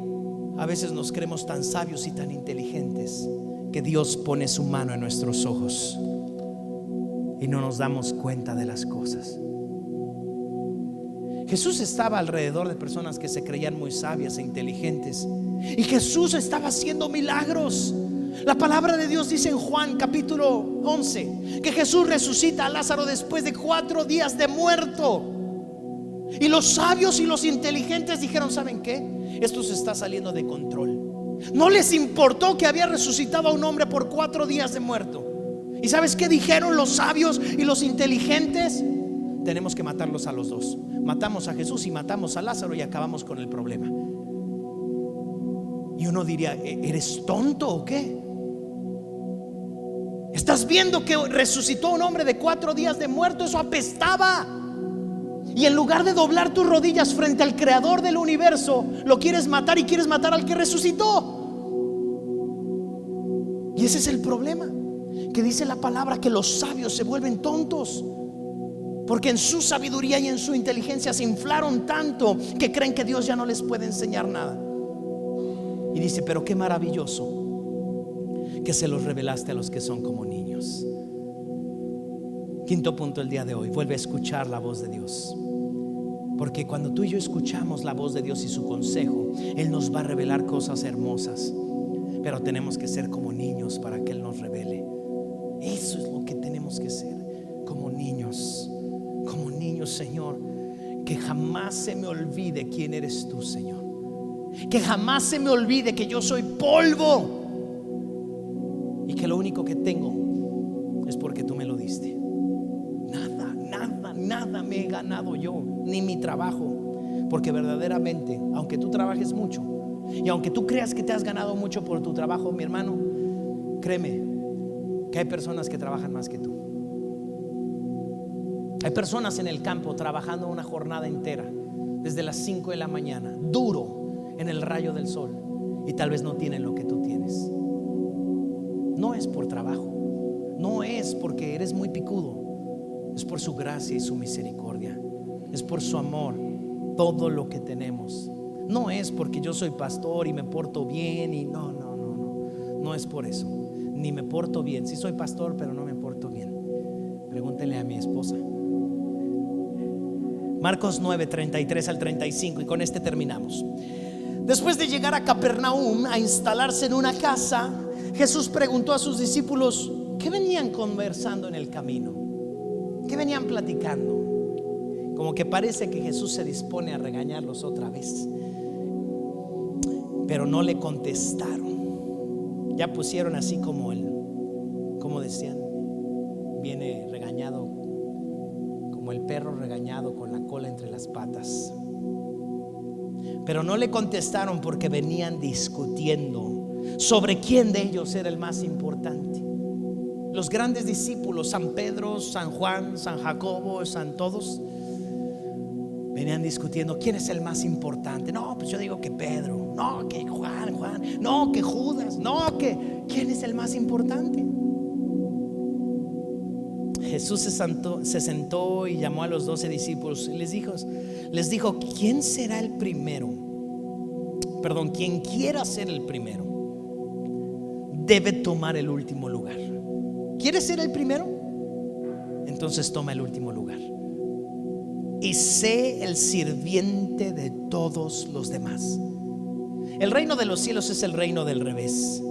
a veces nos creemos tan sabios y tan inteligentes que Dios pone su mano en nuestros ojos y no nos damos cuenta de las cosas. Jesús estaba alrededor de personas que se creían muy sabias e inteligentes, y Jesús estaba haciendo milagros. La palabra de Dios dice en Juan capítulo 11 que Jesús resucita a Lázaro después de 4 días de muerto. Y los sabios y los inteligentes dijeron: ¿saben qué? Esto se está saliendo de control. No les importó que había resucitado a un hombre por 4 días de muerto. ¿Y sabes qué dijeron los sabios y los inteligentes? Tenemos que matarlos a los dos. Matamos a Jesús y matamos a Lázaro y acabamos con el problema. Y uno diría, ¿eres tonto o qué? Estás viendo que resucitó un hombre de 4 días de muerto. Eso apestaba. Y en lugar de doblar tus rodillas frente al creador del universo, lo quieres matar, y quieres matar al que resucitó. Y ese es el problema, que dice la palabra que los sabios se vuelven tontos, porque en su sabiduría y en su inteligencia se inflaron tanto que creen que Dios ya no les puede enseñar nada. Y dice, pero qué maravilloso que se los revelaste a los que son como niños. Quinto punto el día de hoy: vuelve a escuchar la voz de Dios. Porque cuando tú y yo escuchamos la voz de Dios y su consejo, Él nos va a revelar cosas hermosas. Pero tenemos que ser como niños para que Él nos revele. Eso es lo que tenemos que ser, como niños. Como niños, Señor. Que jamás se me olvide quién eres tú, Señor. Que jamás se me olvide que yo soy polvo, y que lo único que tengo es porque tú me lo diste. Nada me he ganado yo, ni mi trabajo. Porque verdaderamente, aunque tú trabajes mucho, y aunque tú creas que te has ganado mucho por tu trabajo, mi hermano, créeme que hay personas que trabajan más que tú. Hay personas en el campo trabajando una jornada entera, desde las 5 de la mañana, duro, en el rayo del sol, y tal vez no tienen lo que tú tienes. No es por trabajo, no es porque eres muy picudo, es por su gracia y su misericordia, es por su amor. Todo lo que tenemos no es porque yo soy pastor y me porto bien, y no es por eso. Ni me porto bien. Sí soy pastor, pero no me porto bien. Pregúntenle a mi esposa. Marcos 9, 33 al 35, y con este terminamos. Después de llegar a Capernaum, a instalarse en una casa, Jesús preguntó a sus discípulos qué venían conversando en el camino, qué venían platicando. Como que parece que Jesús se dispone a regañarlos otra vez, pero no le contestaron. Ya pusieron así como decían, viene regañado, como el perro regañado con la cola entre las patas. Pero no le contestaron porque venían discutiendo sobre quién de ellos era el más importante. Los grandes discípulos, San Pedro, San Juan, San Jacobo, San todos, venían discutiendo quién es el más importante. No, pues yo digo que Pedro. No, que Juan. No, que Judas. No, que ¿quién es el más importante? Jesús se sentó y llamó a los 12 discípulos y les dijo, ¿quién será el primero? Perdón, quien quiera ser el primero debe tomar el último lugar. ¿Quieres ser el primero? Entonces toma el último lugar y sé el sirviente de todos los demás. El reino de los cielos es el reino del revés.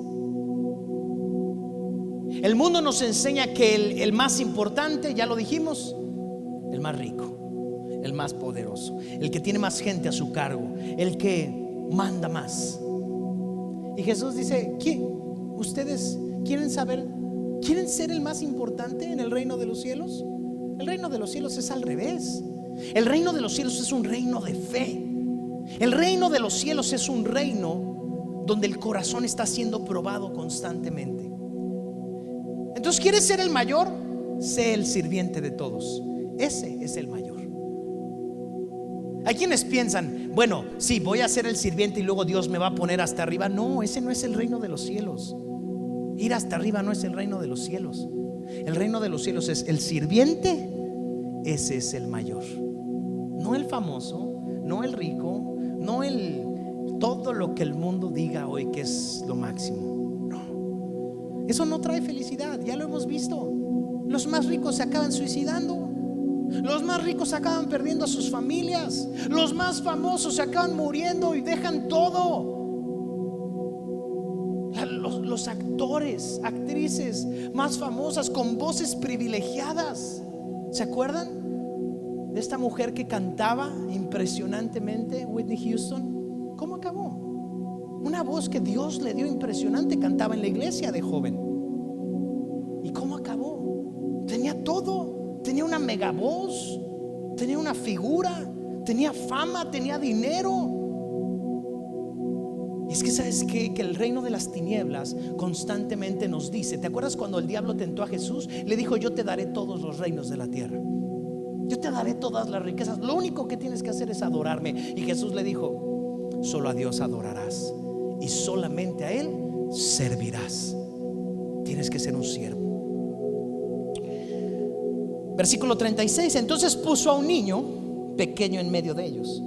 El mundo nos enseña que el más importante, ya lo dijimos, el más rico, el más poderoso, el que tiene más gente a su cargo, el que manda más. Y Jesús dice, ¿ustedes quieren ser el más importante en el reino de los cielos? El reino de los cielos es al revés. El reino de los cielos es un reino de fe. El reino de los cielos es un reino donde el corazón está siendo probado constantemente. Entonces, ¿quieres ser el mayor? Sé el sirviente de todos. Ese es el mayor. Hay quienes piensan, bueno, sí, voy a ser el sirviente y luego Dios me va a poner hasta arriba. No, ese no es el reino de los cielos. Ir hasta arriba no es el reino de los cielos. El reino de los cielos es el sirviente. Ese es el mayor. No el famoso, no el rico, no todo lo que el mundo diga hoy que es lo máximo. No, eso no trae felicidad. Ya lo hemos visto. Los más ricos se acaban suicidando. Los más ricos acaban perdiendo a sus familias. Los más famosos se acaban muriendo y dejan todo. Los actores, actrices más famosas con voces privilegiadas, ¿se acuerdan de esta mujer que cantaba impresionantemente, Whitney Houston? ¿Cómo acabó? Una voz que Dios le dio impresionante, cantaba en la iglesia de joven. ¿Y cómo acabó? Tenía todo, tenía una mega voz, tenía una figura, tenía fama, tenía dinero. Es que sabes qué? Que el reino de las tinieblas constantemente nos dice, ¿te acuerdas cuando el diablo tentó a Jesús? Le dijo: yo te daré todos los reinos de la tierra, yo te daré todas las riquezas, lo único que tienes que hacer es adorarme. Y Jesús le dijo: solo a Dios adorarás y solamente a Él servirás. Tienes que ser un siervo. Versículo 36. Entonces puso a un niño pequeño en medio de ellos.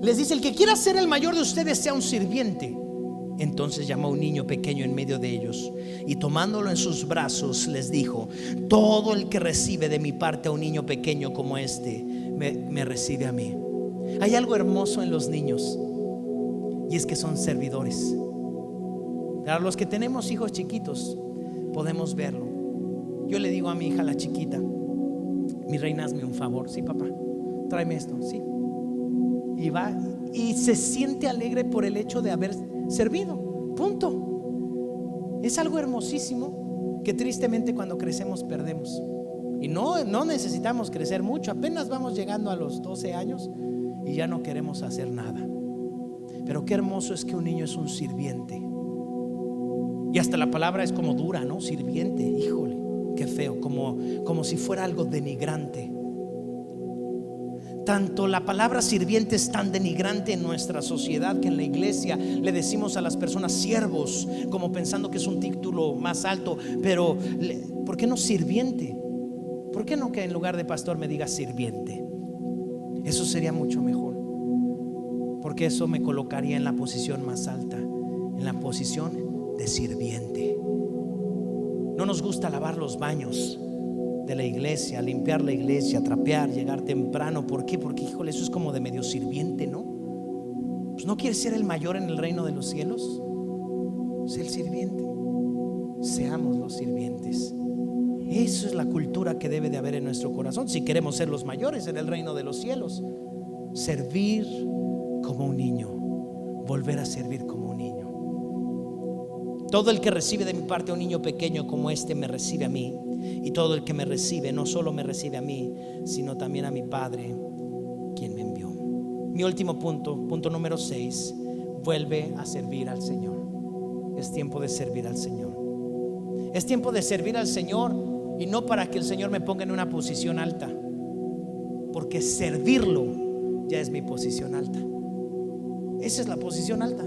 Les dice: el que quiera ser el mayor de ustedes sea un sirviente. Entonces llamó a un niño pequeño en medio de ellos y tomándolo en sus brazos les dijo: todo el que recibe de mi parte a un niño pequeño como este me recibe a mí. Hay algo hermoso en los niños, y es que son servidores. Para los que tenemos hijos chiquitos podemos verlo. Yo le digo a mi hija, la chiquita: mi reina, hazme un favor. Sí, papá, tráeme esto. Sí. Y va y se siente alegre por el hecho de haber servido. Punto. Es algo hermosísimo que tristemente cuando crecemos perdemos. Y no necesitamos crecer mucho. Apenas vamos llegando a los 12 años y ya no queremos hacer nada. Pero qué hermoso es que un niño es un sirviente. Y hasta la palabra es como dura, ¿no? Sirviente, híjole, qué feo, como si fuera algo denigrante. Tanto la palabra sirviente es tan denigrante en nuestra sociedad que en la iglesia le decimos a las personas siervos, como pensando que es un título más alto. Pero ¿por qué no sirviente? ¿Por qué no que en lugar de pastor me diga sirviente? Eso sería mucho mejor, porque eso me colocaría en la posición más alta, en la posición de sirviente. No nos gusta lavar los baños de la iglesia, limpiar la iglesia, trapear, llegar temprano. ¿Por qué? Porque híjole, eso es como de medio sirviente, ¿no? Pues no quieres ser el mayor en el reino de los cielos. Sé el sirviente. Seamos los sirvientes. Eso es la cultura que debe de haber en nuestro corazón si queremos ser los mayores en el reino de los cielos. Servir como un niño, volver a servir como un niño. Todo el que recibe de mi parte a un niño pequeño como este me recibe a mí. Y todo el que me recibe no solo me recibe a mí, sino también a mi Padre, quien me envió. Mi último punto número 6: vuelve a servir al Señor. Es tiempo de servir al Señor. Es tiempo de servir al Señor, y no para que el Señor me ponga en una posición alta, porque servirlo ya es mi posición alta. Esa es la posición alta.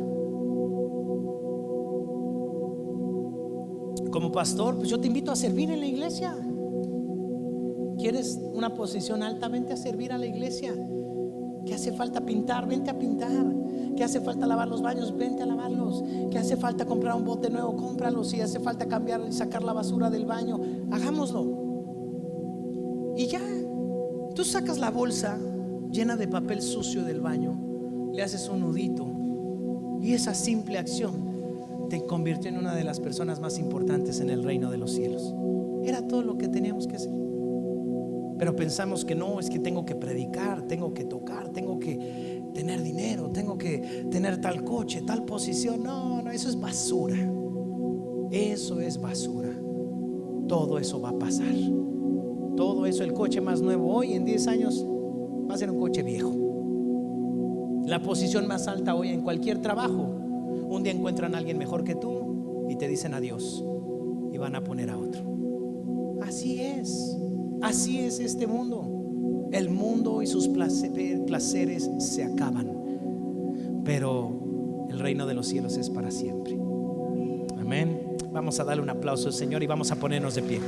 Como pastor, pues yo te invito a servir en la iglesia. ¿Quieres una posición alta? Vente a servir a la iglesia. ¿Qué hace falta pintar? Vente a pintar. ¿Qué hace falta lavar los baños? Vente a lavarlos. ¿Qué hace falta comprar un bote nuevo? Cómpralo. Si hace falta cambiar y sacar la basura del baño, hagámoslo. Y ya, tú sacas la bolsa llena de papel sucio del baño, le haces un nudito, y esa simple acción te convirtió en una de las personas más importantes en el reino de los cielos. Era todo lo que teníamos que hacer. Pero pensamos que no, es que tengo que predicar, tengo que tocar, tengo que tener dinero, tengo que tener tal coche, tal posición. No, eso es basura. Eso es basura. Todo eso va a pasar. Todo eso, el coche más nuevo hoy, en 10 años va a ser un coche viejo. La posición más alta hoy en cualquier trabajo, un día encuentran a alguien mejor que tú y te dicen adiós y van a poner a otro. Así es este mundo. El mundo y sus placeres se acaban, pero el reino de los cielos es para siempre. Amén. Vamos a darle un aplauso al Señor y vamos a ponernos de pie.